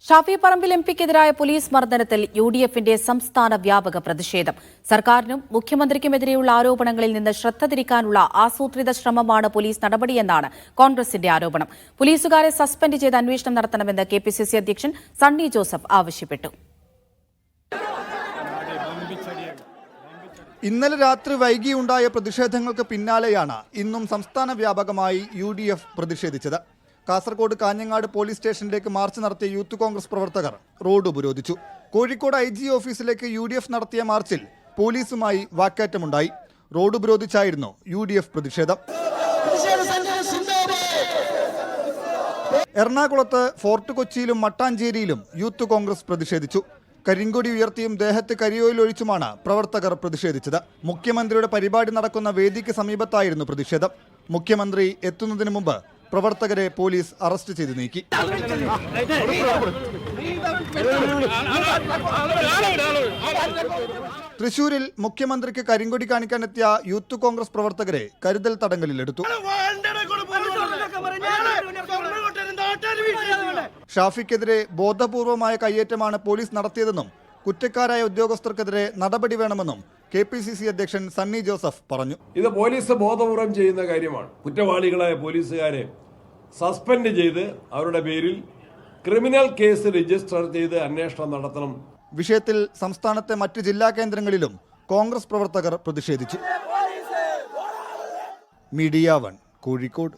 Shafi Parambil എംപിക്കെതിരായ police മർദ്ദനത്തിൽ യുഡിഎഫിന്റെ സംസ്ഥാന വ്യാപക പ്രതിഷേധം. സർക്കാരിനും മുഖ്യമന്ത്രിക്കുമെതിരെയുള്ള ആരോപണങ്ങളിൽ നിന്ന് ശ്രദ്ധ തിരിക്കാനുള്ള ആസൂത്രിത ശ്രമമാണ് പോലീസ് നടപടിയെന്നാണ് കോൺഗ്രസിന്റെ ആരോപണം. പോലീസുകാരെ സസ്പെൻഡ് ചെയ്ത് അന്വേഷണം നടത്തണമെന്ന് കെപിസിസി അധ്യക്ഷൻ സണ്ണി ജോസഫ് ആവശ്യപ്പെട്ടു. ഇന്നലെ രാത്രി വൈകിയുണ്ടായ പ്രതിഷേധങ്ങൾക്ക് പിന്നാലെയാണ് ഇന്നും സംസ്ഥാന വ്യാപകമായി യുഡിഎഫ് പ്രതിഷേധിച്ചത്. കാസർഗോഡ് കാഞ്ഞങ്ങാട് പോലീസ് സ്റ്റേഷനിലേക്ക് മാർച്ച് നടത്തിയ യൂത്ത് കോൺഗ്രസ് പ്രവർത്തകർ റോഡ് ഉപരോധിച്ചു. കോഴിക്കോട് IG ഓഫീസിലേക്ക് യുഡിഎഫ് നടത്തിയ മാർച്ചിൽ പോലീസുമായി വാക്കേറ്റമുണ്ടായി. റോഡ് ഉപരോധിച്ചായിരുന്നു യുഡിഎഫ് പ്രതിഷേധം. എറണാകുളത്ത് ഫോർട്ട് കൊച്ചിയിലും മട്ടാഞ്ചേരിയിലും യൂത്ത് കോൺഗ്രസ് പ്രതിഷേധിച്ചു. കരിങ്കൊടി ഉയർത്തിയും ദേഹത്ത് കരിയോയിൽ ഒഴിച്ചുമാണ് പ്രവർത്തകർ പ്രതിഷേധിച്ചത്. മുഖ്യമന്ത്രിയുടെ പരിപാടി നടക്കുന്ന വേദിക്ക് സമീപത്തായിരുന്നു പ്രതിഷേധം. മുഖ്യമന്ത്രി എത്തുന്നതിന് മുമ്പ് പ്രവർത്തകരെ പോലീസ് അറസ്റ്റ് ചെയ്ത് നീക്കി. തൃശൂരിൽ മുഖ്യമന്ത്രിക്ക് കരിങ്കൊടി കാണിക്കാനെത്തിയ യൂത്ത് കോൺഗ്രസ് പ്രവർത്തകരെ കരുതൽ തടങ്കലിലെടുത്തു. ഷാഫിക്കെതിരെ ബോധപൂർവമായ കയ്യേറ്റമാണ് പോലീസ് നടത്തിയതെന്നും കുറ്റക്കാരായ ഉദ്യോഗസ്ഥർക്കെതിരെ നടപടി വേണമെന്നും കെപിസിസി അധ്യക്ഷൻ സണ്ണി ജോസഫ് പറഞ്ഞു. ഇത് പോലീസ് ബോധപൂർവം ചെയ്യുന്ന കാര്യമാണ്. കുറ്റവാളികളായ പോലീസുകാരെ സസ്പെൻഡ് ചെയ്ത് അവരുടെ പേരിൽ ക്രിമിനൽ കേസ് രജിസ്റ്റർ ചെയ്ത് അന്വേഷണം നടത്തണം. വിഷയത്തിൽ സംസ്ഥാനത്തെ മറ്റ് ജില്ലാ കേന്ദ്രങ്ങളിലും കോൺഗ്രസ് പ്രവർത്തകർ പ്രതിഷേധിച്ചു. മീഡിയ 1 കോഴിക്കോട്.